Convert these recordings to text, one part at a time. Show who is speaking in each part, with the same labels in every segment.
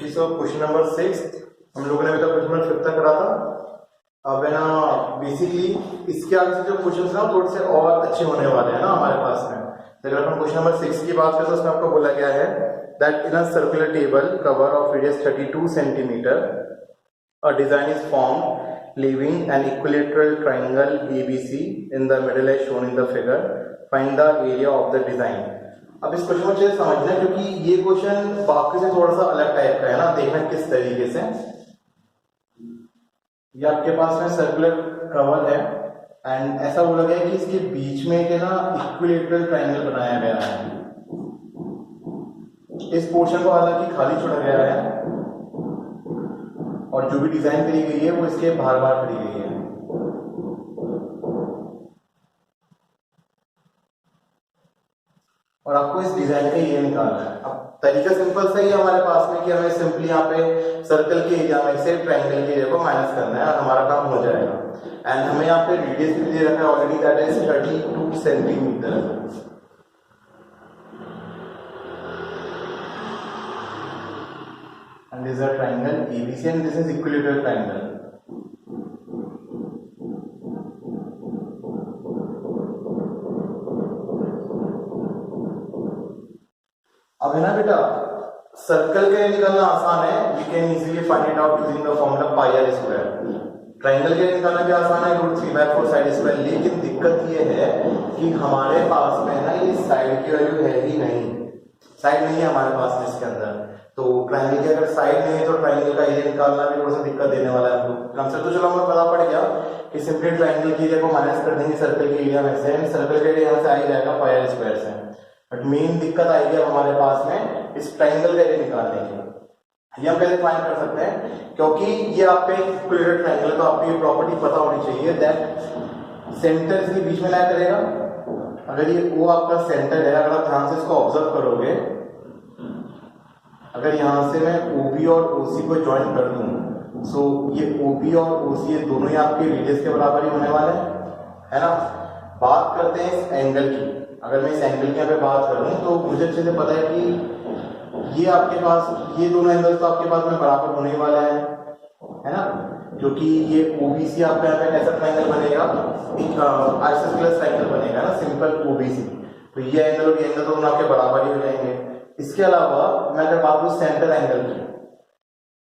Speaker 1: जी so question number 6 हम लोगों ने अभी तक क्वेश्चन नंबर 5 तक करा था। अब है ना बेसिकली इसके आगे से जो क्वेश्चन ना थोड़े से और अच्छे होने वाले हैं ना हमारे पास में। तो अगर हम क्वेश्चन नंबर 6 की बात करें तो उसमें आपको बोला गया है that in a circular table cover of radius 32 centimetre a design is formed leaving an equilateral triangle ABC in the middle as shown in the figure. Find the area of the design. अब इस question को अच्छे से समझना है क्योंकि ये question बाकी से थोड़ा सा अलग टाइप का है ना। देखना किस तरीके से ये आपके पास में सर्कुलर कवर है एंड ऐसा बोला गया है कि इसके बीच में एक ना इक्विलेटरल ट्रायंगल बनाया गया है। इस पोर्शन को हालांकि खाली छोड़ा गया है और जो भी डिजाइन करी गई है वो इसके बाहर बाहर करी गई है। और आपको इस डिजाइन का एरिया निकालना है। अब तरीका सिंपल सा ही है हमारे पास में कि हमें सिंपली यहाँ पे सर्कल के एरिया में से ट्रायंगल के एरिया को माइनस करना है और हमारा काम हो जाएगा। एंड हमें यहाँ पे रेडियस भी दे रखा है already, that is 32 centimetre. And this is a triangle ABC and this is equilateral triangle. अब है ना बेटा सर्कल के लिए निकालना आसान है, we can easily find it out using the formula pi r square. Triangle के लिए निकालना भी आसान है, √3/4 साइड स्क्वायर। लेकिन दिक्कत ये है कि हमारे पास में ना ये साइड की वैल्यू है ही नहीं, साइड नहीं है हमारे पास में इसके अंदर। तो ट्रायंगल की अगर साइड नहीं है तो ट्रायंगल का एरिया निकालना भी थोड़ा सा दिक्कत देने वाला है हमको। कंसेप्ट तो चलो हमें पता पड़ गया कि सिंपली ट्रायंगल के एरिया को माइनस कर देंगे सर्कल के एरिया में से, सर्कल के एरिया यहाँ से आ ही जाएगा पाई आर स्क्वायर से। बट मेन दिक्कत आएगी अब हमारे पास में इस ट्रायंगल का एरिया निकालने की। ये हम पहले फाइंड कर सकते हैं क्योंकि ये आपका इक्विलेटरल ट्रायंगल, तो आपको ये प्रॉपर्टी पता होनी चाहिए दैट सेंटर इसके बीच में लाया करेगा। अगर ये O आपका सेंटर है, अगर आप ध्यान से इसको ऑब्जर्व करोगे, अगर यहां से मैं OB और OC को ज्वाइन कर दूं सो ये OB और OC ये दोनों ही आपके रेडियस के बराबर ही होने वाले हैं, है ना। बात करते हैं इस एंगल की। अगर मैं इस एंगल की यहाँ पे बात करूं तो मुझे अच्छे से पता है कि ये आपके पास ये दोनों एंगल तो आपके पास में बराबर होने वाले हैं, है ना, क्योंकि ये OBC आपका यहाँ पे कैसा ट्रायंगल बनेगा, एक आइसोस्केलस ट्रायंगल बनेगा ना, सिंपल OBC। तो ये एंगल और ये एंगल तो दोनों आपके बराबर ही हो जाएंगे। इसके अलावा मैं अगर बात करूं सेंटर एंगल की,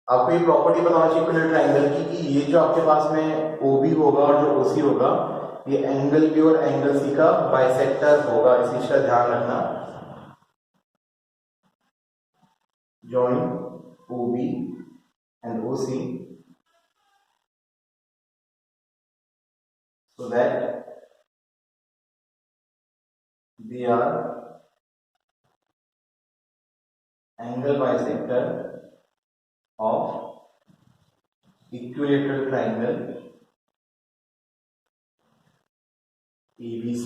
Speaker 1: आपको ये प्रॉपर्टी बताना चाहिए इक्विलेटरल ट्रायंगल की कि ये जो आपके पास में OB होगा और जो OC होगा ये एंगल B और एंगल C का बाइसेक्टर होगा। इस चीज का ध्यान रखना। Join OB and OC so that they are angle bisector of equilateral triangle ABC।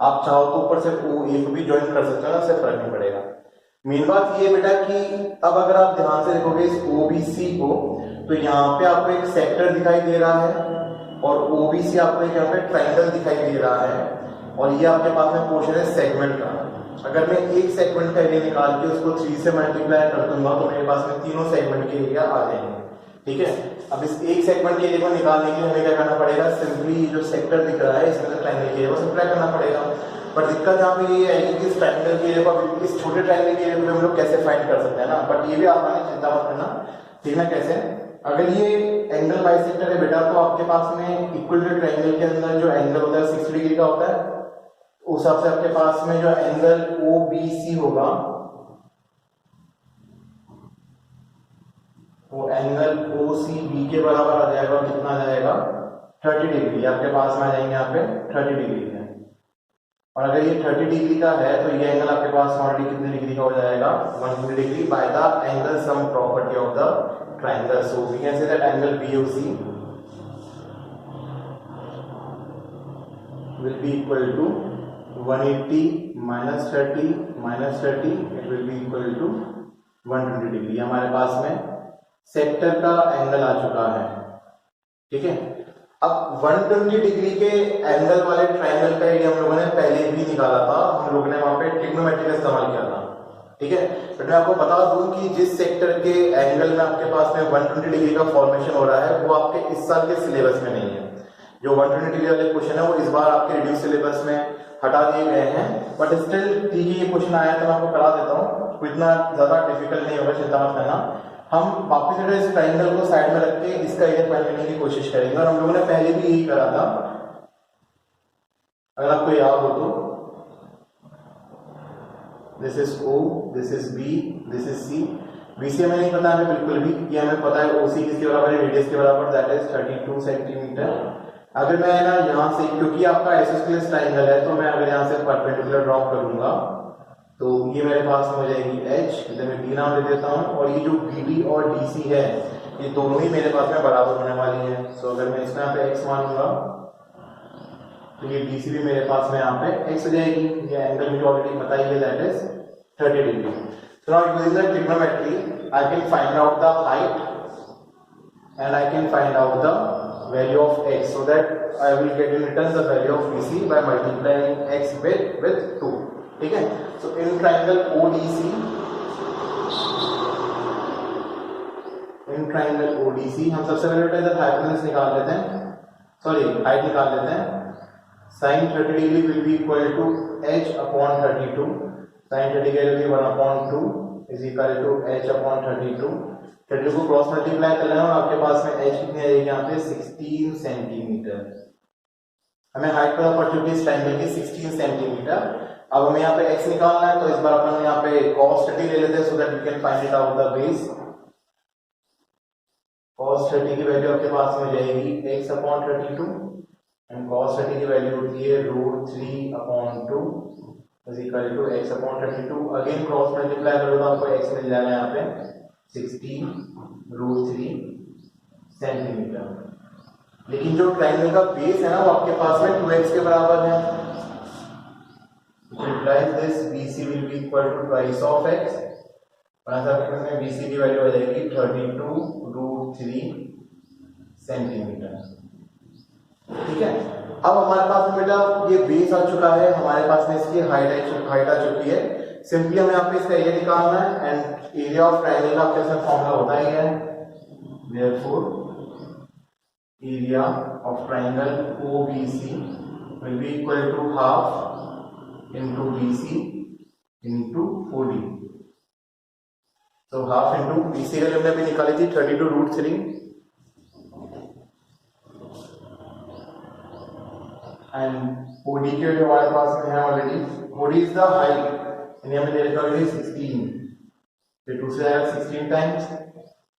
Speaker 1: आप चाहो तो ऊपर से OA को भी ज्वाइन कर सकते हो ना, इससे फर्क नहीं पड़ेगा। मेन बात ये बेटा कि अब अगर आप ध्यान से देखोगे इस OBC को तो यहाँ पे आपको एक सेक्टर दिखाई दे रहा है और OBC आपको एक यहाँ पे ट्रायंगल दिखाई दे रहा है और ये आपके पास में पोर्शन है सेगमेंट का। अगर मैं एक सेगमेंट का एरिया निकाल के उसको 3 से मल्टीप्लाई कर दूंगा तो मेरे पास में तीनों सेगमेंट के एरिया आ जाएंगे, ठीक है। अब इस एक सेगमेंट के एरिया को निकालने के लिए हमें क्या करना पड़ेगा, सिंपली जो सेक्टर दिख रहा है इसमें से ट्रायंगल के एरिया को सिंपलाई करना पड़ेगा। पर दिक्कत यहाँ पे ये आएगी कि इस ट्रायंगल के एरिया को, इस छोटे ट्रायंगल के एरिया को हम लोग कैसे फाइंड कर सकते हैं ना। बट ये भी आप चिंता मत करना, ठीक है। कैसे, अगर ये एंगल बाइसेक्टर है बेटा तो आपके पास में इक्विलेटरल ट्रायंगल के अंदर जो एंगल होता है 60 डिग्री का होता है, उस हिसाब से आपके पास में जो एंगल OBC होगा वो एंगल OCB के बराबर आ जाएगा। कितना आ जाएगा, 30 डिग्री आपके पास में आ जाएंगे यहाँ पे 30 डिग्री के। और अगर ये 30 डिग्री का है तो ये एंगल आपके पास ऑलरेडी कितने डिग्री का हो जाएगा, 120 degree by the angle sum property of the triangle. So we can say that angle BOC will be equal to 180 minus 30 minus 30, it will be equal to 120 degree. हमारे पास में sector का angle आ चुका है, ठीक है। अब 120 डिग्री के एंगल वाले ट्रायंगल का एरिया हम लोगों ने पहले भी निकाला था, हम लोगों ने वहां पे ट्रिग्नोमेट्री का इस्तेमाल किया था। ठीक है। बट मैं आपको बता दूं कि जिस सेक्टर के एंगल में आपके पास में 120 डिग्री का फॉर्मेशन हो रहा है वो आपके इस साल के सिलेबस में नहीं है। जो 120 डिग्री वाले क्वेश्चन है वो इस बार आपके रिड्यूस सिलेबस में हटा दिए गए हैं, बट स्टिल ठीक है, ये क्वेश्चन आया तो मैं आपको करा देता हूँ, कोई इतना ज्यादा डिफिकल्ट नहीं होगा, चिंता मत करना। हम वापिस इस ट्राइंगल को साइड में रख के इसका एरिया फाइंड करने की कोशिश करेंगे, और हम लोगों ने पहले भी यही करा था, अगर आपको याद हो तो। This is O, this is B, this is C। BC हमें नहीं पता है बिल्कुल भी, ये हमें पता है OC किसके बराबर है, रेडियस के बराबर, दैट इज 32 सेंटीमीटर। अगर मैं ना यहाँ से, क्योंकि आपका आइसोस्केलेस ट्राइंगल है, तो मैं अगर यहाँ से परपेंडिकुलर ड्रॉ करूंगा तो ये मेरे पास में हो जाएगी H, इधर मैं D नाम ले देता हूँ, और ये जो BD और DC है ये दोनों ही मेरे पास में बराबर होने वाली है। सो अगर मैं इसमें यहाँ पे X मानूंगा तो ये DC भी मेरे पास में यहाँ पे X हो जाएगी। ये एंगल मुझे ऑलरेडी पता ही है, that is 30 degree. So now using the trigonometry I can find out the height and I can find out the value of x, so that I will get in return the value of BC by multiplying x with 2, ठीक है। So in triangle ODC, हम सबसे पहले इधर hypotenuse निकाल लेते हैं, sorry height निकाल लेते हैं। sin 30 degree will be equal to h upon 32, sin 30 की value 1/2 is equal to h upon 32। 32 को क्रॉस मल्टीप्लाई कर लेना और आपके पास में h कितनी आएगी यहाँ पे 16 सेंटीमीटर। हमें हाइट पता पड़ चुकी है इस ट्रायंगल की 16 सेंटीमीटर। अब हमें यहाँ पे x निकालना है, तो इस बार अपन यहाँ पे cos 30 ले लेते हैं, so that we can find it out the base. cos 30 की वैल्यू आपके पास में हो जाएगी x upon 32 एंड cos 30 की वैल्यू होती है √3/2 is equal to x upon 32। Again cross multiply करो तो आपको x मिल जाएगा यहाँ पे 16 √3 सेंटीमीटर। लेकिन जो ट्रायंगल का बेस है ना वो आपके पास में 2x के बराबर है, this BC will be equal to twice of x, और आंसर में BC की वैल्यू हो जाएगी 32 √3 सेंटीमीटर, ठीक है। अब हमारे पास में बेटा ये बेस आ चुका है, हमारे पास में इसकी हाइट आ चुकी है। सिंपली हमें यहाँ पे इसका एरिया निकालना है, एंड एरिया ऑफ ट्रायंगल का आपके साथ फॉर्मूला होता ही है, therefore area of triangle OBC will be equal to half into BC into 4D। तो हाफ इंटू BC का हमने अभी निकाली थी 32 √3 एंड OD के जो हमारे पास में है already, OD is the height, यानी हमें दे रखा है 16, फिर 2 से आएगा 16 times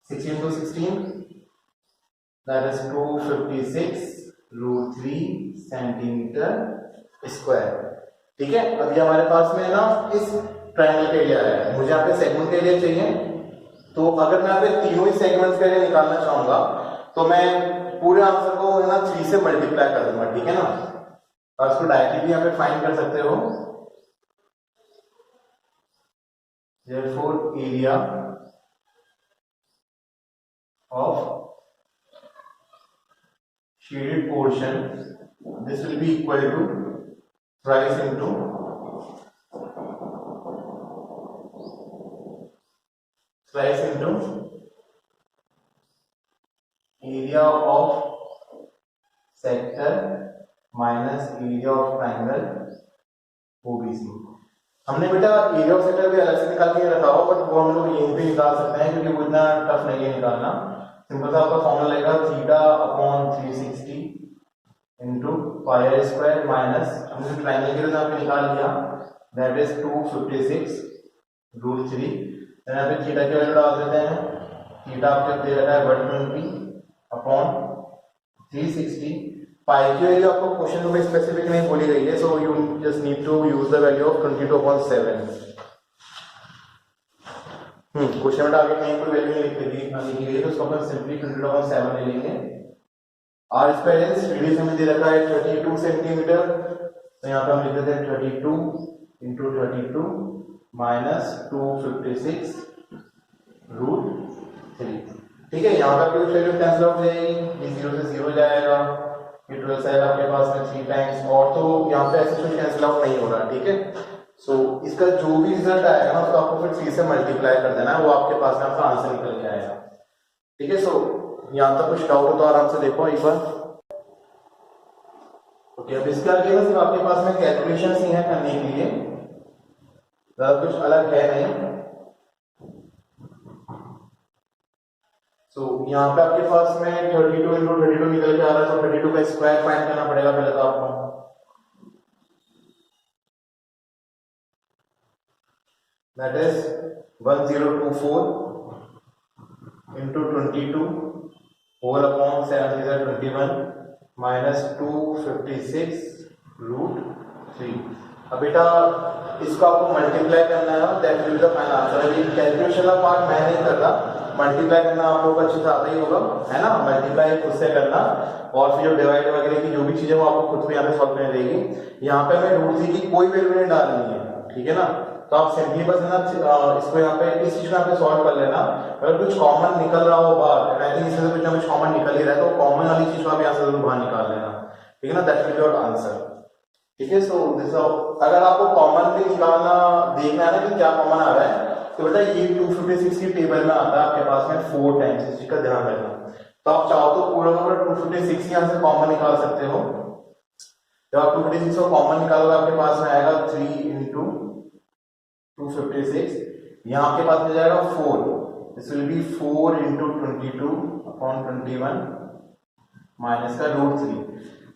Speaker 1: 16 to 16 that is 256 √3 centimetre square, ठीक है। अभी हमारे पास में ना इस ट्रायंगल का एरिया है, मुझे यहाँ पे सेगमेंट का एरिया चाहिए, तो अगर मैं यहाँ पे तीनों ही सेगमेंट्स का एरिया निकालना चाहूंगा तो मैं पूरे आंसर को है ना 3 से मल्टीप्लाई कर दूंगा, ठीक है ना। और इसको डायरेक्टली भी यहाँ पे फाइंड कर सकते हो, therefore area of shaded portion this will be equal to thrice into area of sector minus area of triangle OBC। हमने बेटा एरिया ऑफ सेक्टर भी अलग से निकाल के रखा हुआ, बट वो हम लोग यहीं पे निकाल सकते हैं क्योंकि वो इतना टफ नहीं है निकालना। सिंपल सा आपका फॉर्मूला लगेगा θ/360 इनटू पाई स्क्वायर माइनस, हमने ट्रायंगल के लिए पे निकाल लिया, दैट इज 256 √3। यहाँ पे थीटा की वैल्यू डाल देते हैं, थीटा आपके दे रखा है 120/360। पाई की वैल्यू आपको क्वेश्चन में स्पेसिफिक नहीं बोली गई है, so you just need to use the value of 22/7। Question में आगे कहीं कोई वैल्यू नहीं लिखी गई है, तो उसको अपन सिंपली 22/7 ले लेंगे। आर स्क्वायर इज रेडियस हमें दे रखा है 32 सेंटीमीटर, तो यहाँ पे हम लिख देते हैं 32 into 32 minus 256 √3, ठीक है। यहाँ पर कोई वैल्यू कैंसिल आउट हो जाएगी, ये 0 से 0 जाएगा, ये 12 आएगा आपके पास में 3 टाइम्स, और तो यहाँ पे ऐसे कुछ कैंसिल आउट नहीं हो रहा, ठीक है। सो इसका जो भी रिजल्ट आएगा ना उसको आपको फिर 3 से मल्टीप्लाई कर देना है, वो आपके पास में आपका आंसर निकल के आएगा। ठीक है, सो यहाँ तक कुछ डाउट हो तो आराम से देखो एक बार। ओके, अब इसके आगे ना सिर्फ आपके पास में कैलकुलेशन ही है करने के लिए, ज्यादा कुछ अलग है नहीं। सो यहाँ पे आपके पास में 32 इंटू 32 निकल के आ रहा है, तो 32 का स्क्वायर फाइंड करना पड़ेगा पहले तो आपको। That is 1024 into 22 whole upon 7 is 21 minus 256 root 3। अब बेटा इसको आपको मल्टीप्लाई करना है, that will be the final answer. अभी कैलकुलेशन का पार्ट मैं नहीं कर रहा, मल्टीप्लाई करना आप लोगों को अच्छे से आता ही होगा, है ना। मल्टीप्लाई खुद से करना और फिर जो डिवाइड वगैरह की जो भी चीजें वो आपको खुद को यहाँ पे सॉल्व करनी रहेगी। यहाँ पे हमें रूट 3 की कोई वैल्यू नहीं डालनी है, ठीक है ना। तो आप सिंपली बस ना इसको यहाँ पे इस चीज को यहाँ पे सॉल्व कर लेना। अगर कुछ कॉमन निकल रहा हो बाहर, आई थिंक इसमें से कुछ ना कुछ कॉमन निकल ही रहा है, तो कॉमन वाली चीज को आप यहाँ से जरूर बाहर निकाल लेना, ठीक है ना। That will be your answer. ठीक है, सो दिस अगर आपको कॉमन भी निकालना देखना है ना कि क्या कॉमन आ रहा है, तो बेटा ये 256 की टेबल में आता है आपके पास में 4 टाइम्स, इस चीज का ध्यान रखना। तो आप चाहो तो पूरा का पूरा 256 यहाँ से कॉमन निकाल सकते हो। जब आप 256 को कॉमन निकालोगे आपके पास में आएगा 3 इंटू 256, यहाँ आपके पास में जाएगा 4, this will B 4 into 22 upon 21 minus का रूट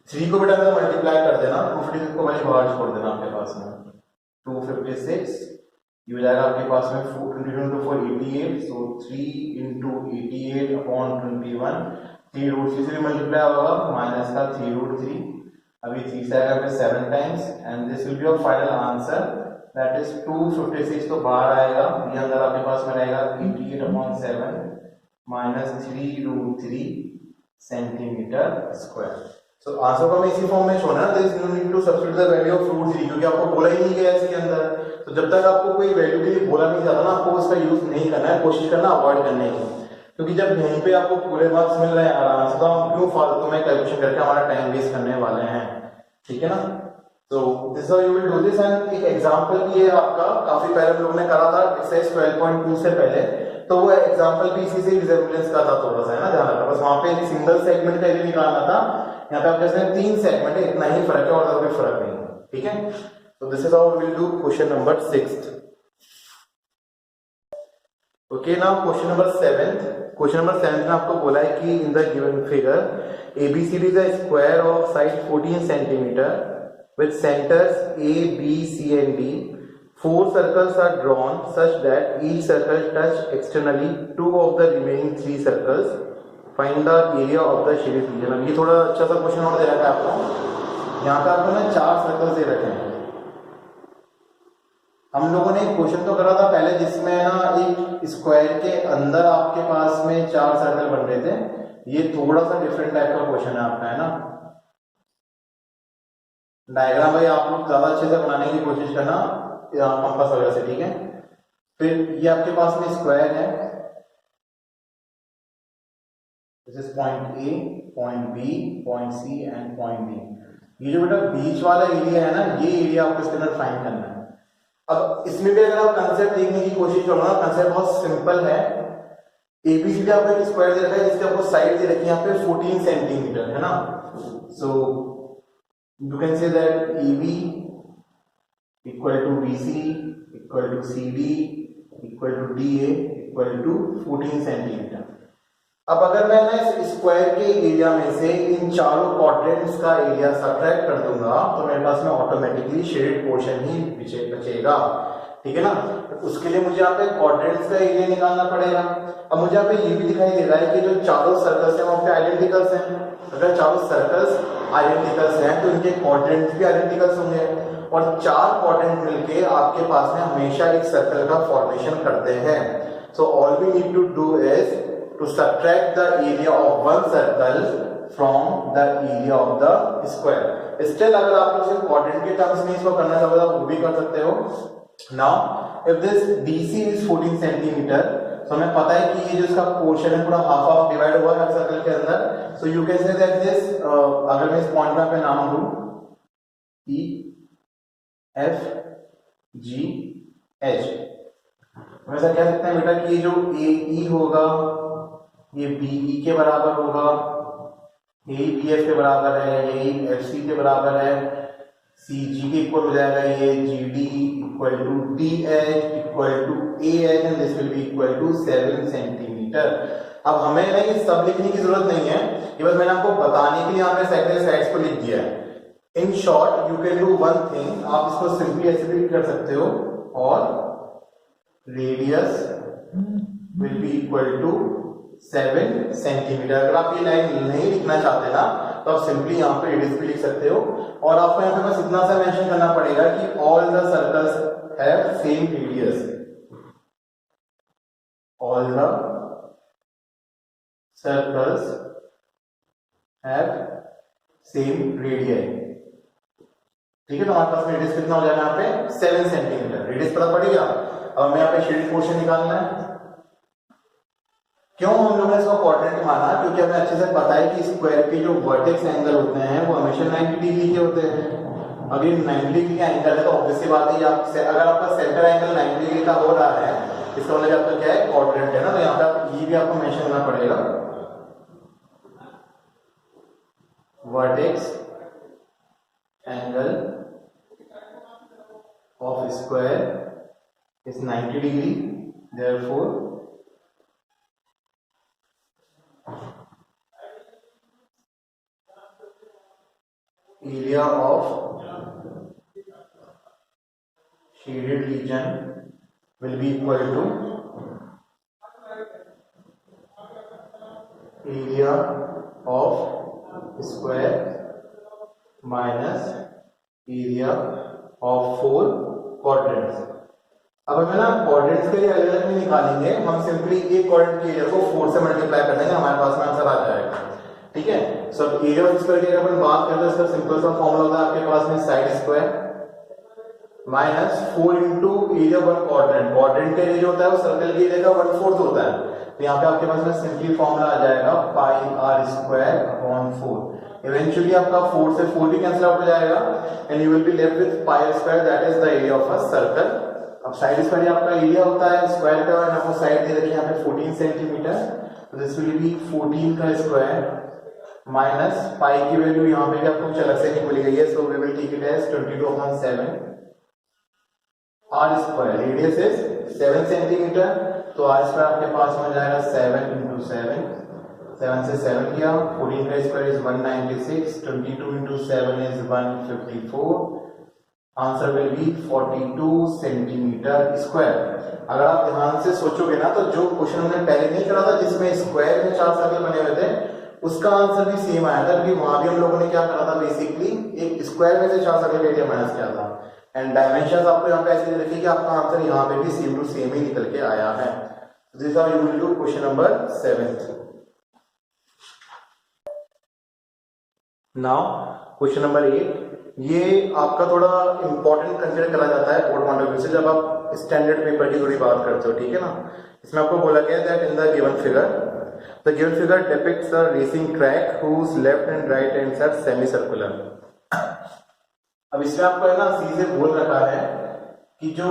Speaker 1: 3 को बेटा मल्टीप्लाई कर देना, 256 को वही बाहर छोड़ देना आपके पास में 256, ये हो जाएगा आपके पास में 4 into 4 88, सो 3 इंटू 88 अपॉन 21, 3 रूट 3 से भी मल्टीप्लाई होगा माइनस का 3 रूट 3, अभी 3 से आएगा फिर 7 times, and this will be your final answer, that is 256 तो बाहर आएगा, ये अंदर आपके पास में रहेगा 88 upon 7 minus 3 root 3 centimetre square. So answer को हमें इसी फॉर्म में छोड़ना है, there is no need to substitute the value of root 3, क्योंकि आपको बोला ही नहीं गया इसके अंदर। तो जब तक आपको कोई वैल्यू के लिए बोला नहीं जाता ना, आपको उसका यूज नहीं करना है, कोशिश करना अवॉइड करने की, क्योंकि जब यहीं पे आपको पूरे मार्क्स मिल रहे हैं आराम से, तो हम क्यों फालतू में कैलकुलेशन करके हमारा टाइम वेस्ट करने वाले हैं, ठीक है ना। तो this how you will do this. And एक एग्जांपल भी है आपका, काफी पहले हम लोगों ने करा था एक्सरसाइज 12.2 से पहले, तो वो एग्जांपल भी इसी से रिजेम्बलेंस का था थोड़ा सा, है ना, ध्यान रखना। बस वहां पे एक सिंगल सेगमेंट का एरिया निकालना था, यहाँ पे आपके पास 3 सेगमेंट है, इतना ही फर्क है और कोई फर्क नहीं है, ठीक है। तो this is how we will do question number 6। Okay, now question number 7। Question number 7 में आपको बोला है कि in the given figure ABCD is a square of side 14 centimeter with centers A, B, C and D. 4 circles are drawn such that each circle touch externally 2 of the remaining 3 circles. Find the area of the shaded region. अब ये थोड़ा अच्छा सा question और दे रखा है आपको। यहाँ पे आपको ना 4 सर्कल्स दे रखे हैं। हम लोगों ने एक क्वेश्चन तो करा था पहले जिसमें ना एक स्क्वायर के अंदर आपके पास में 4 सर्कल बन रहे थे। ये थोड़ा सा डिफरेंट टाइप का क्वेश्चन है आपका, है ना। डायग्राम भाई आप लोग ज्यादा अच्छे से बनाने की कोशिश करना कंपास वगैरह से, ठीक है। फिर ये आपके पास में स्क्वायर है, this is point A, point B, point C and point D. ये जो बेटा बीच वाला एरिया है ना, ये एरिया आपको इसके अंदर फाइंड करना है। अब इसमें भी अगर आप कंसेप्ट देखने की कोशिश करो ना, कंसेप्ट बहुत सिंपल है। एबीसीडी आपको एक स्क्वायर दे रखा है जिसके आपको साइड दे रखी है यहाँ पे 14 सेंटीमीटर, है ना। So you can say that AB equal to BC equal to CD equal to DA equal to 14 centimetre. अब अगर मैं ना इस स्क्वायर के एरिया में से इन चारों क्वाड्रेंट्स का एरिया सब्ट्रैक्ट कर दूंगा तो मेरे पास में ऑटोमेटिकली शेडेड पोर्शन ही बचेगा, ठीक है ना। तो उसके लिए मुझे यहाँ पे क्वाड्रेंट्स का एरिया निकालना पड़ेगा। अब मुझे यहाँ पे ये भी दिखाई दे रहा है कि जो चारों सर्कल्स हैं वहाँ पे आइडेंटिकल्स हैं। अगर चारों सर्कल्स आइडेंटिकल्स हैं तो इनके क्वाड्रेंट्स भी आइडेंटिकल्स होंगे, और 4 क्वाड्रेंट मिलके आपके पास में हमेशा एक सर्कल का फॉर्मेशन करते हैं। So all we need to do is to subtract the area of one circle from the area of the square. Still अगर आप लोग सिर्फ quadrant के टर्म्स में इसको करना चाहो तो वो भी कर सकते हो। Now if this BC is 14 centimeter, so हमें पता है कि ये जो इसका पोर्शन है पूरा हाफ डिवाइड हुआ है सर्कल के अंदर। So you can say that this अगर मैं इस पॉइंट पे नाम दूं E F जी एच। वैसा कह सकते हैं बेटा कि ये जो ए ई होगा ये बी ई के बराबर होगा, यही बी एफ के बराबर है, यही एफ सी के बराबर है, सी जी के इक्वल हो जाएगा, ये G D equal to D H equal to A H and this will be equal to 7 centimetre. अब हमें ना ये सब लिखने की जरूरत नहीं है, ये बस मैंने आपको बताने के लिए यहाँ पे सेकेंडरी साइड्स को लिख दिया है। In short you can do one thing, आप इसको सिंपली ऐसे भी कर सकते हो, और radius will be equal to 7 centimetre. अगर आप ये लाइन नहीं लिखना चाहते ना तो आप सिंपली यहाँ पे रेडियस भी लिख सकते हो, और आपको यहाँ पे बस इतना सा मेंशन करना पड़ेगा कि all the circles have same radius, all the circles have same radius. ठीक है, तो हमारे पास रेडियस कितना हो जाएगा यहाँ पे 7 सेंटीमीटर, रेडियस पता पड़ गया। अब हमें यहाँ पे शेडेड पोर्शन निकालना है। क्यों हम लोगों ने इसको क्वाड्रेंट माना? क्योंकि हमें अच्छे से पता है कि स्क्वायर के जो वर्टेक्स एंगल होते हैं वो हमेशा 90 डिग्री के होते हैं। अगर 90 डिग्री का एंगल है तो ऑब्वियसली बात है अगर आपका सेंटर एंगल 90 डिग्री का हो रहा है, इसका मतलब आपका क्या है, क्वाड्रेंट है ना। तो यहाँ पे ये भी आपको मेंशन करना पड़ेगा, vertex angle of square is 90 degree, therefore area of shaded region will be equal to area of square minus area of 4 quadrants. अब हमें ना क्वाड्रेंट्स के लिए अलग अलग नहीं निकालेंगे, हम सिंपली एक क्वाड्रेंट के एरिया को 4 से मल्टीप्लाई कर देंगे, हमारे पास में आंसर आ जाएगा। ठीक है, सो एरिया ऑफ स्क्वायर की अगर अपन बात करते हैं इसका सिंपल सा फॉर्मूला होता है आपके पास में side square minus 4 into area one quadrant. Quadrant का एरिया जो होता है वो सर्कल के एरिया का 1/4 होता है, तो यहाँ पे आपके पास में सिंपली फॉर्मूला आ जाएगा pi r square upon 4। Eventually आपका 4 से 4 भी कैंसिल आउट हो जाएगा and you will be left with pi square, that is the area of a circle. अब साइड स्क्वायर आपका एरिया होता है स्क्वायर का, और आपको साइड दे रखी है यहाँ पे 14 सेंटीमीटर, तो दिस विल बी 14 का स्क्वायर माइनस पाई की वैल्यू यहाँ पे भी आपको कुछ अलग से नहीं बोली गई है, so we will take it as 22/7 r square. Radius is 7 centimetre, तो आर स्क्वायर आपके पास में जाएगा 7 इंटू 7, 7 से 7 किया, 14 का square is 196, 22 into 7 is 154, answer will be 42 centimetre square. अगर आप ध्यान से सोचोगे ना तो जो क्वेश्चन हमने पहले नहीं करा था जिसमें स्क्वायर में 4 सर्कल बने हुए थे, उसका आंसर भी सेम आया था, क्योंकि वहां भी हम लोगों ने क्या करा था, बेसिकली एक स्क्वायर में से 4 सर्कल एरिया माइनस किया था, एंड डायमेंशंस आपको यहाँ पे ऐसे दे रखी कि आपका आंसर यहाँ पे भी सेम टू सेम ही निकल के आया है। This are you will do question number 7। Now question number 8, ये आपका थोड़ा इंपॉर्टेंट कंसिडर करा जाता है बोर्ड पॉइंट ऑफ व्यू से जब आप स्टैंडर्ड पेपर की थोड़ी बात करते हो, ठीक है ना। इसमें आपको बोला गया that in the given figure depicts a racing track whose left and right ends are semicircular। अब इसमें आपको है ना सीधे बोल रखा है कि जो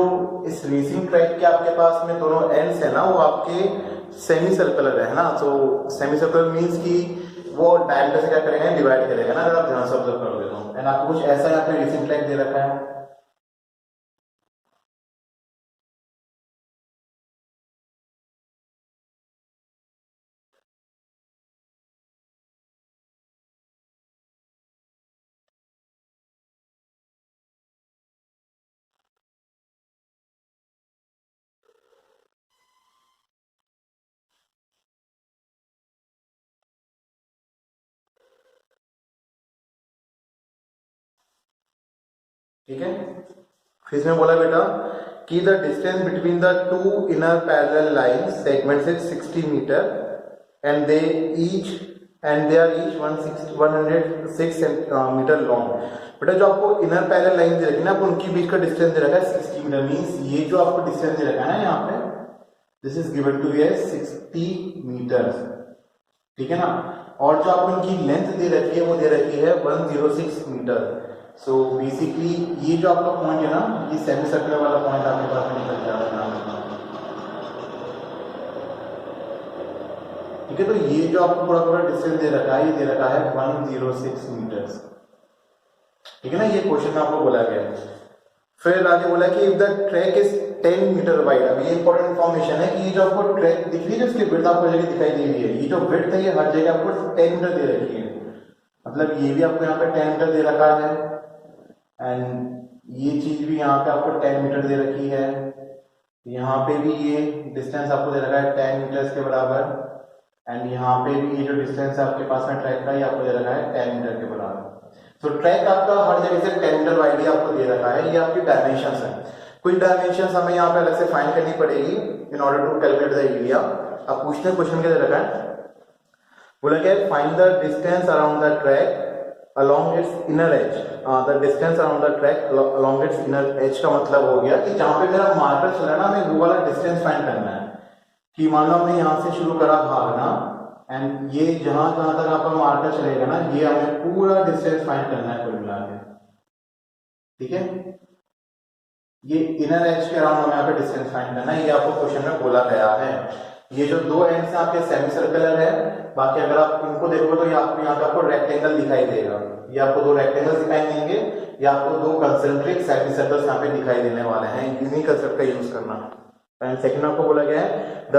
Speaker 1: इस रेसिंग ट्रैक के आपके पास में दोनों एंड्स है ना वो आपके सेमी सर्कुलर है ना। तो सेमी सर्कुलर मीन्स कि वो डायमीटर से क्या करेगा, डिवाइड करेगा ना, अगर आप ध्यान से ऑब्जर्व करोगे तो। एंड आपको कुछ ऐसा यहाँ पे रेसिंग ट्रैक दे रखा है, ठीक है। फिर इसमें बोला बेटा कि the distance between the two inner parallel line segments is 60 metre and they are each 106 metre long. बेटा जो आपको इनर पैरेलल लाइन दे रखी है ना, आपको उनके बीच का डिस्टेंस दे रखा है 60 मीटर। मींस ये जो आपको डिस्टेंस दे रखा है ना यहाँ पे, this is given to be 60 metre, ठीक है ना। और जो आपको इनकी लेंथ दे रखी है वो दे रखी है 106 मीटर। सो बेसिकली ये जो आपका पॉइंट है ना, ये सेमी सर्कुलर वाला पॉइंट आपके पास में निकल जाएगा। ठीक है, तो ये जो आपको पूरा पूरा डिस्टेंस दे रखा है, ये दे रखा है 106 मीटर्स। ठीक है ना, ये क्वेश्चन में आपको बोला गया है। फिर आगे बोला कि if the track is 10 metre wide. अब ये इंपॉर्टेंट इन्फॉर्मेशन है कि ये जो आपको ट्रैक दिख रही है, उसकी विड्थ आपको जगह दिखाई दे रही है, ये जो विड्थ है ये हर जगह आपको 10 मीटर दे रखी है। मतलब ये भी आपको यहाँ पे 10 मीटर दे रखा है, एंड ये चीज भी यहाँ पे आपको 10 मीटर दे रखी है। यहाँ पे भी ये डिस्टेंस आपको दे रखा है 10 मीटर के बराबर, एंड यहाँ पे भी ये जो डिस्टेंस है आपके पास में ट्रैक का, ये आपको दे रखा है 10 मीटर के बराबर। तो ट्रैक आपका हर जगह से 10 मीटर वाइड ही आपको दे रखा है। ये आपकी डायमेंशंस है। कुछ डायमेंशंस हमें यहाँ पे अलग से फाइंड करनी पड़ेगी in order to calculate the area. अब पूछते हैं क्वेश्चन क्या दे रखा है, बोला क्या है, find the distance around the track along its inner edge। the distance around the track along its inner edge का मतलब हो गया कि जहां पे मेरा मार्कर चला ना, हमें वो वाला डिस्टेंस फाइंड करना है। कि मान लो हमने यहाँ से शुरू करा भागना, एंड ये जहां जहां तक आपका मार्कर चलेगा ना, ये हमें पूरा डिस्टेंस फाइंड करना है कुल मिला के। ठीक है, ये इनर एज के अराउंड हमें यहाँ पे डिस्टेंस फाइंड करना है, ये आपको क्वेश्चन में बोला गया है। ये जो दो एंड्स हैं आपके सेमी सर्कुलर है, बाकी अगर आप इनको देखोगे तो ये आपको यहाँ पे आपको रेक्टेंगल दिखाई देगा। ये आपको दो रेक्टेंगल दिखाई देंगे, या आपको दो कंसेंट्रिक सेमी सर्कल्स यहाँ पे दिखाई देने वाले हैं। यूनिक कंसेप्ट का यूज करना। एंड सेकंड आपको बोला गया है the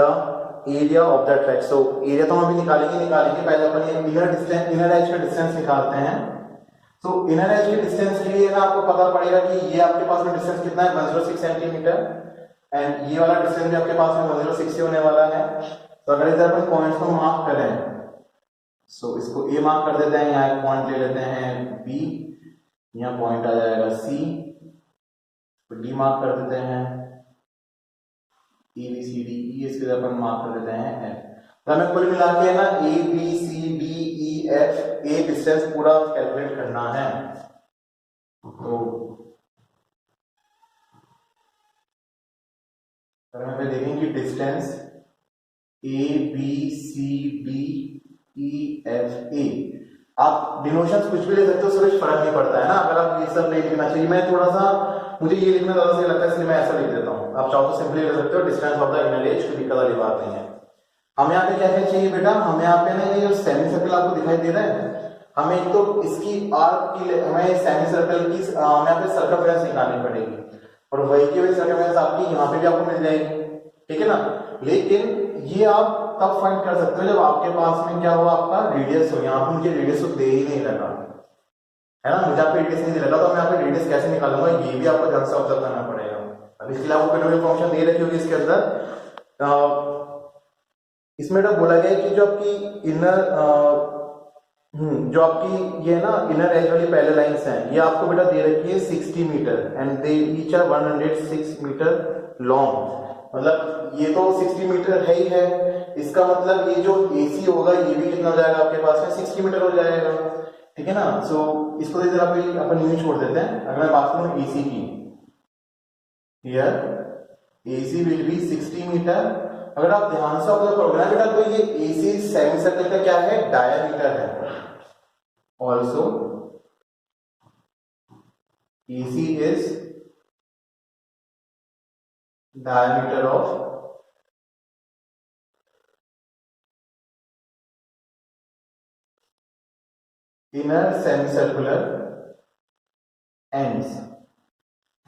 Speaker 1: area of the track. So area तो हम अभी निकालेंगे, पहले अपन ये इनर एज का डिस्टेंस निकालते हैं। तो इनर एज के डिस्टेंस के लिए ना आपको पता पड़ेगा कि ये आपके पास में डिस्टेंस कितना है, 106 सेंटीमीटर, एंड ये वाला डिस्टेंस भी आपके पास में 106 होने वाला है। तो अगर इधर अपन पॉइंट्स को मार्क करें, सो इसको ए मार्क कर देते हैं, यहाँ एक पॉइंट ले लेते हैं बी, यहाँ पॉइंट आ जाएगा सी, तो डी मार्क कर देते हैं, ए बी सी डी ई, इसके अपन मार्क कर देते हैं एफ। तो हमें कुल मिला के ना A B C D E F A distance पूरा कैलकुलेट करना है। तो हम पे देखेंगे कि distance A B C D E F A, आप डिनोशंस कुछ भी ले सकते हो, उससे कुछ फर्क नहीं पड़ता है ना। अगर आप ये सब नहीं लिखना चाहिए, मैं थोड़ा सा मुझे ये लिखना ज्यादा सही लगता है, इसलिए मैं ऐसा लिख देता हूँ। आप चाहो तो सिंपली लिख सकते हो distance of the inner as, कोई दिक्कत वाली बात नहीं है। हमें यहाँ पे क्या क्या चाहिए बेटा, हमें यहाँ पे ना ये जो सेमी सर्कल आपको दिखाई दे रहा है, हमें एक तो इसकी आर्क की हमें सेमी सर्कल की हमें यहाँ पे सर्कमफ्रेंस निकालनी पड़ेगी, और वही की वही सर्कमफ्रेंस आपकी यहाँ पे भी आपको मिल जाएगी। ठीक है ना, लेकिन ये आप तब फाइंड कर सकते हो जब आपके पास में क्या हो, आपका रेडियस हो। यहाँ पे मुझे रेडियस तो दे ही नहीं लगा है ना, मुझे यहाँ पे रेडियस नहीं दे लगा, तो मैं यहाँ पे रेडियस कैसे निकालूंगा, ये भी आपको ध्यान से ऑब्जर्व करना पड़ेगा। अब इसके लिए आपको कोई फंक्शन दे रखी होगी इसके अंदर। इसमें तो बोला गया है कि जो आपकी इनर जो आपकी ये ना इनर एज वाली पहले लाइंस हैं, ये आपको बेटा दे रखी है 60 metre, and they each are 106 metre long. मतलब ये तो 60 मीटर है ही है, इसका मतलब ये जो AC होगा ये भी कितना हो जाएगा आपके पास में, 60 मीटर हो जाएगा। ठीक है ना, सो इसको इधर अपन यूं छोड़ देते हैं। अगर मैं बात करूं AC की, here AC will be 60 metre. अगर आप ध्यान से ऑब्जर्व करोगे ना बेटा, तो ये AC सेमी सर्कल का क्या है, डायमीटर है। Also AC is diameter of inner semicircular ends।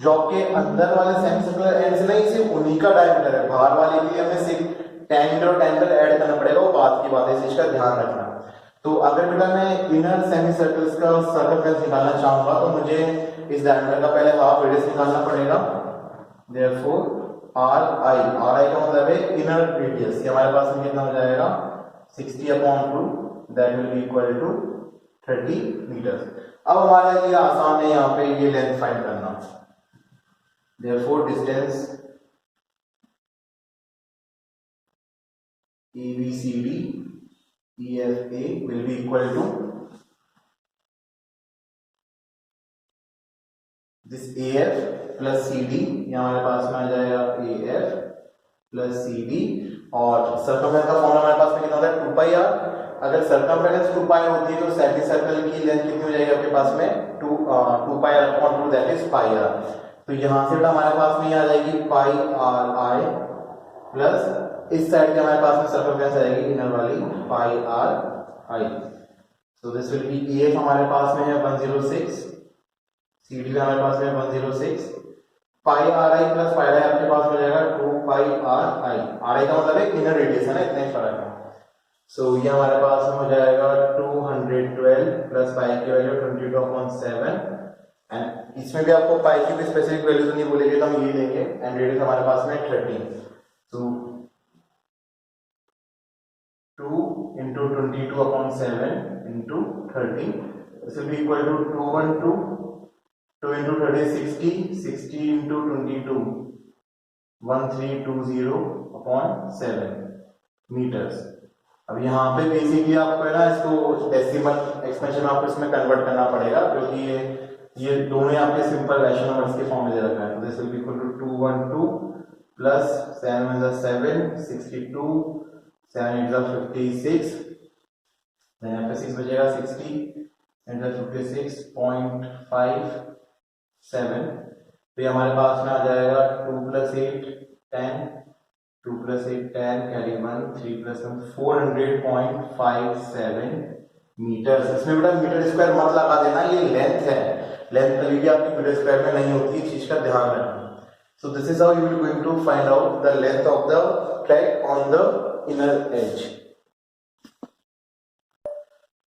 Speaker 1: जो आपके अंदर वाले सेमीसर्कुलर एंड्स नहीं, सिर्फ उन्हीं का डायमीटर है। बाहर वाले के लिए हमें सिर्फ 10 मीटर और 10 मीटर ऐड करना पड़ेगा, वो बात की बात है, इस चीज का ध्यान रखना। तो अगर बेटा मैं इनर सेमीसर्कल्स का सर्कमफ्रेंस निकालना चाहूंगा, तो मुझे इस डायमीटर का पहले हाफ रेडियस निकालना पड़ेगा। Therefore RI का मतलब है इनर रेडियस, ये हमारे पास में कितना हो जाएगा 60/2, that will be equal to 30 metre. अब हमारे लिए आसान है यहाँ पे ये लेंथ फाइंड करना। Therefore distance ABCD EFA will be equal to this AF plus CD, यहाँ हमारे पास में आ जाएगा AF प्लस CD, और सर्कमफ्रेंस का फॉर्मूला हमारे पास में कितना होता है 2πr, अगर सर्कमफेरेंस 2 पाई होती है तो सेमी सर्कल की लेंथ कितनी हो जाएगी आपके पास में 2 pi r upon 2 that is pi r. तो यहां से बेटा हमारे पास में ये आ जाएगी पाई आर आई प्लस इस साइड के हमारे पास में सर्कमफेरेंस आएगी इनर वाली pi r i. So this will be EF हमारे पास में है 106, सीडी में हमारे पास में 106, पाई आर आई प्लस पाई आई आपके पास हो जाएगा 2 पाई आर आई। आर आई का मतलब है इनर रेडियस है ना, इतना ही फर्क है। सो ये हमारे पास में हो जाएगा 212 प्लस पाई की वैल्यू 22/7 एंड इसमें भी आपको पाई की भी स्पेसिफिक वैल्यूज नहीं बोलेगी तो हम ये लेंगे एंड रेडियस हमारे पास में 13। सो 2 into 22/7 into 13 this will be equal to 212, 2 into 30 60, 60 into 22 1320/7 metres. अब यहाँ पे बेसिकली आपको है ना इसको डेसिमल एक्सपेंशन में आपको इसमें कन्वर्ट करना पड़ेगा क्योंकि ये दोनों आपके सिंपल रैशनल नंबर्स के फॉर्म में दे रखा है। तो this will be equal to 212 plus 7 1 7 62 7 8 56 then यहाँ पे 6 बचेगा 60 एंड 56.57। तो ये हमारे पास में आ जाएगा 2 + 8 10, 2 + 8 10 कैरी 1 3 + 1 400.57 मीटर। इसमें बेटा मीटर स्क्वायर मत लगा देना, ये लेंथ है, लेंथ कभी भी आपकी मीटर स्क्वायर में नहीं होती, इस चीज का ध्यान रखना। So this is how you will going to find out the length of the track on the inner edge.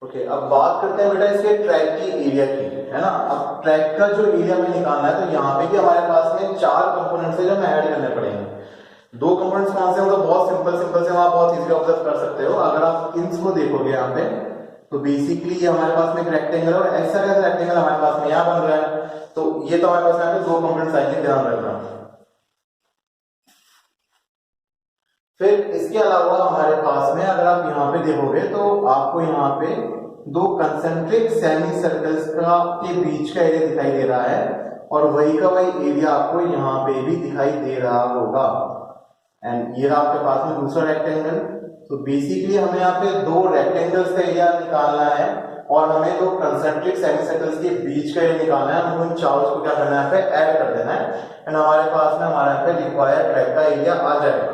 Speaker 1: Okay, अब बात करते हैं बेटा इसके ट्रैक की एरिया की, है ना। अब ट्रैक का जो एरिया में निकालना है तो यहाँ पे भी हमारे पास में 4 कंपोनेंट्स है जो हमें ऐड करने पड़ेंगे। 2 कंपोनेंट्स कौन से मतलब बहुत सिंपल से वहां बहुत इजीली ऑब्जर्व कर सकते हो। अगर आप इंच को देखोगे यहाँ पे तो बेसिकली ये हमारे पास में एक रेक्टेंगल और ऐसा कैसा रेक्टेंगल हमारे पास में यहाँ बन रहा है, तो ये तो हमारे पास में 2 कंपोनेंट्स आएंगे, ध्यान रखना। फिर इसके अलावा हमारे पास में अगर आप यहाँ पे देखोगे तो आपको यहाँ पे 2 कंसेंट्रिक सेमी सर्कल्स का के बीच का एरिया दिखाई दे रहा है और वही का वही एरिया आपको यहाँ पे भी दिखाई दे रहा होगा। एंड ये रहा आपके पास में दूसरा रेक्टेंगल। तो बेसिकली हमें यहाँ पे 2 रेक्टेंगल्स का एरिया निकालना है और हमें 2 कंसेंट्रिक सेमी सर्कल्स के बीच का एरिया निकालना है। हम उन चारों को क्या करना है, यहाँ पे ऐड कर देना है एंड हमारे पास में हमारे यहाँ पे रिक्वायर्ड ट्रैक का एरिया आ जाएगा।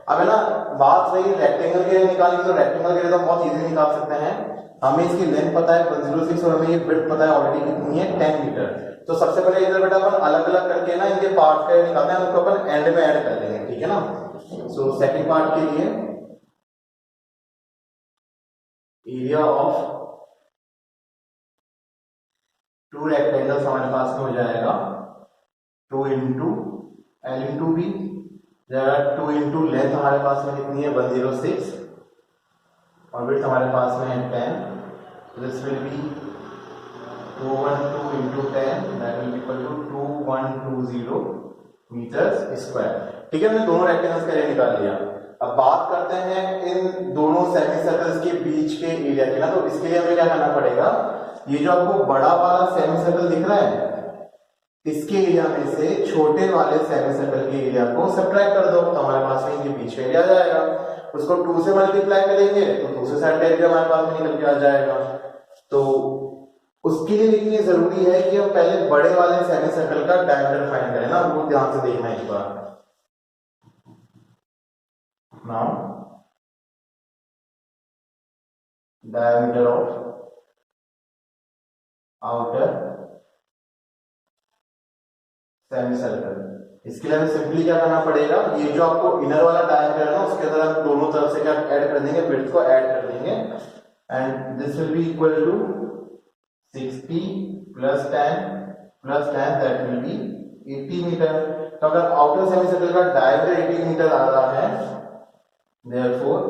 Speaker 1: अब है ना बात रही रेक्टेंगल के एरिया निकालने की, तो रेक्टेंगल के एरिया तो बहुत इजीली निकाल सकते हैं। हमें इसकी लेंथ पता है 106 और हमें ये विड्थ पता है ऑलरेडी कितनी है 10 मीटर। तो सबसे पहले इधर बेटा अपन अलग अलग करके ना इनके पार्ट का एरिया निकालते हैं, उसको अपन एंड में ऐड कर देंगे, ठीक है ना। सो सेकंड पार्ट के लिए एरिया ऑफ 2 रेक्टेंगल्स हमारे पास में हो जाएगा 2 into L into B, 2 into length हमारे पास में कितनी है 106 और विड्थ हमारे पास में है 10। So this will be 212 into 10 that will be equal to 2120 metre square. ठीक है, हमने दोनों रेक्टेंगल्स का एरिया निकाल लिया। अब बात करते हैं इन दोनों सेमी सर्कल्स के बीच के एरिया की ना। तो इसके लिए हमें क्या करना पड़ेगा, ये जो आपको बड़ा वाला सेमी सर्कल दिख रहा है इसके एरिया में से छोटे वाले सेमी सर्कल के एरिया को सब्ट्रैक्ट कर दो, तो हमारे पास में इनके बीच का एरिया आ जाएगा। उसको 2 से मल्टीप्लाई करेंगे तो दूसरे साइड का एरिया हमारे पास में निकल के आ जाएगा। तो उसके लिए लेकिन ये जरूरी है कि हम पहले बड़े वाले सेमी सर्कल का डायमीटर फाइंड करें ना, वो ध्यान से देखना एक बार। Now diameter of outer semi circle, इसके लिए हमें सिंपली क्या करना पड़ेगा, ये जो आपको इनर वाला डायमीटर है ना उसके अंदर हम दोनों तरफ से क्या ऐड कर देंगे, विड्थ को ऐड कर देंगे and this will be equal to 60 plus 10 that will be 80 metre. तो अगर आउटर सेमी सर्कल का डायमीटर 80 मीटर आ रहा है, therefore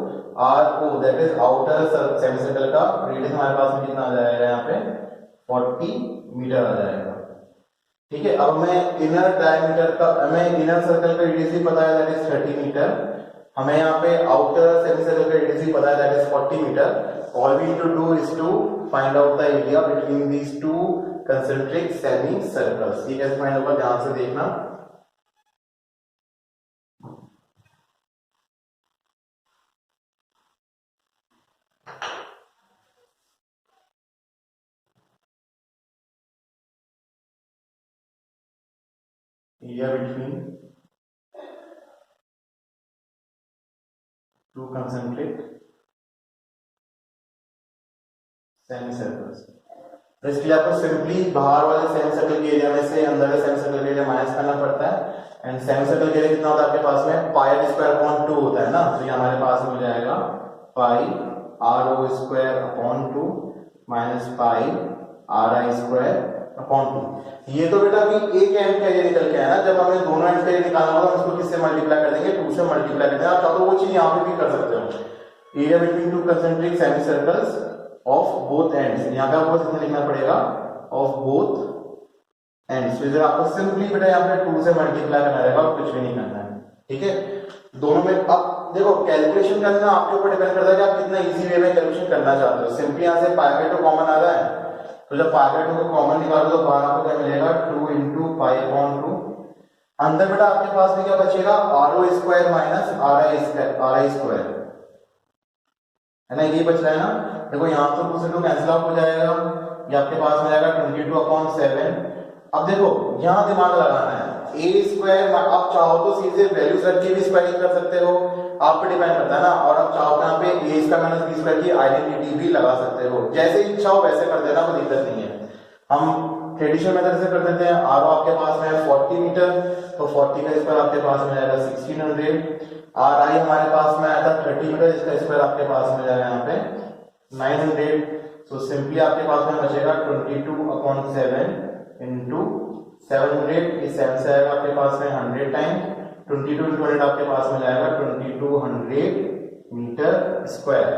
Speaker 1: RO that is outer semi circle का रेडियस हमारे पास में कितना आ जाएगा, यहाँ पे 40 मीटर आ जाएगा। ठीक है, अब हमें इनर डायमीटर का, हमें इनर सर्कल का रेडियस भी पता है दैट इज 30 मीटर, हमें यहाँ पे आउटर सेमी सर्कल का रेडियस भी पता है that is 40 metre. All we need to do is to find out the area between these 2 concentric semi circles। ये कैसे फाइंड होगा, ध्यान से देखना। Area between two concentric semi circles. तो इसके लिए आपको सिंपली बाहर वाले सेमी सर्कल के एरिया में से अंदर के सेमी सर्कल के एरिया माइनस करना पड़ता है। एंड सेमी सर्कल के एरिया कितना होता है आपके पास में, पाई स्क्वायर अपॉन 2 होता है ना। तो ये हमारे पास में हो जाएगा pi r o square upon 2 minus pi r i square upon 2। ये तो बेटा अभी एक एंड का एरिया निकल के आया ना, जब हमें दोनों एंड का एरिया निकालना होगा हम इसको किससे मल्टीप्लाई कर देंगे, 2 से मल्टीप्लाई कर देंगे। आप चाहो तो वो चीज यहाँ पे भी कर सकते हो, area between two concentric semi circles of both ends. यहाँ पे आपको कितना लिखना पड़ेगा, ऑफ बोथ एंड्स। तो आपको सिंपली बेटा यहाँ पे 2 से मल्टीप्लाई करना रहेगा और कुछ भी नहीं करना है, ठीक है। दोनों में अब देखो कैलकुलेशन करना आपके ऊपर डिपेंड करता है कि आप कितना इजी वे में कैलकुलेशन करना चाहते हो। सिंपली यहाँ से पाई बाय 2 कॉमन आ रहा है, तो जब पाई बाय 2 को कॉमन निकालो तो बाहर आपको क्या मिलेगा, 2 इंटू पाई अपॉन 2। अंदर बेटा आपके पास में क्या बचेगा, r o square minus r i square, है ना, ये बच रहा है ना। देखो यहाँ तो 2 से 2 कैंसिल आउट हो जाएगा, ये आपके पास में जाएगा 22/7। अब देखो यहाँ दिमाग लगाना है, ए स्क्वायर आप चाहो तो सीधे वैल्यूज रख के भी स्क्वायरिंग कर सकते हो, आप पे डिपेंड करता है ना। और आप चाहो तो यहाँ पे ए स्क्वायर माइनस बी स्क्वायर की आइडेंटिटी भी लगा सकते हो, जैसे इच्छा हो वैसे कर देना, कोई दिक्कत नहीं है। हम ट्रेडिशनल मेथड से कर देते हैं। आर ओ आपके पास में है 40 मीटर, तो 40 का स्क्वायर आपके पास में जाएगा 1600। आर आई हमारे पास में आया था 30 मीटर, इसका स्क्वायर आपके पास में जाएगा यहाँ पे 900। सो सिंपली आपके पास में बचेगा 22/7 इंटू 700। ये 7 से आएगा आपके पास में 100 टाइम 22 इंटू 100 आपके पास में जाएगा 2200 metre square.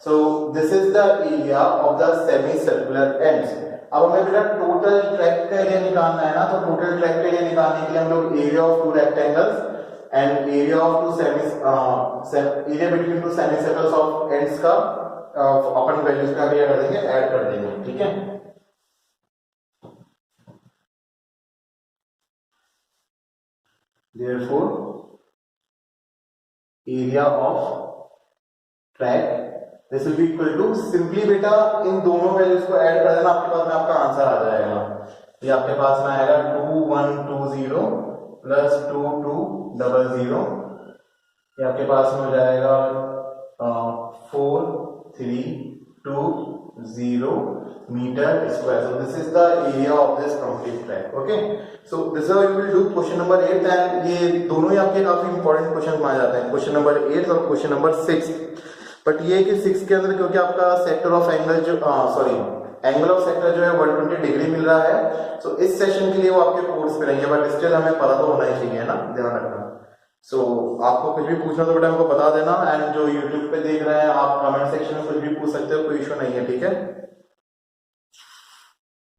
Speaker 1: So this is the area of the semi circular ends. अब हमें बेटा टोटल ट्रैक का एरिया निकालना है ना, तो टोटल ट्रैक का एरिया निकालने के लिए हम लोग area of 2 rectangles and area of 2 area between 2 semi circles of ends का अपन वैल्यूज का क्या कर देंगे, ऐड कर देंगे, ठीक है। Therefore, area of track this will be equal to, simply बेटा इन दोनों वैल्यूज को ऐड कर देना, आपके पास में आपका आंसर आ जाएगा। ये आपके पास में आएगा 2120 प्लस 2200, ये आपके पास में हो जाएगा 4320 metre square. So this is the area of this complete track. Okay. So this is how you will do question number 8 and ये दोनों ही आपके काफी इंपॉर्टेंट क्वेश्चन माने जाते हैं, क्वेश्चन नंबर 8 और क्वेश्चन नंबर 6। बट ये कि 6 के अंदर क्योंकि आपका सेक्टर ऑफ एंगल जो एंगल ऑफ सेक्टर जो है 120 डिग्री मिल रहा है, सो इस सेशन के लिए वो आपके कोर्स पे रहेंगे, बट स्टिल हमें पता तो होना ही चाहिए ना, ध्यान रखना। सो आपको कुछ भी पूछना तो बेटा हमको बता देना, एंड जो यूट्यूब पे देख रहे हैं आप कमेंट सेक्शन में कुछ भी पूछ सकते हो, कोई इशू नहीं है, ठीक है।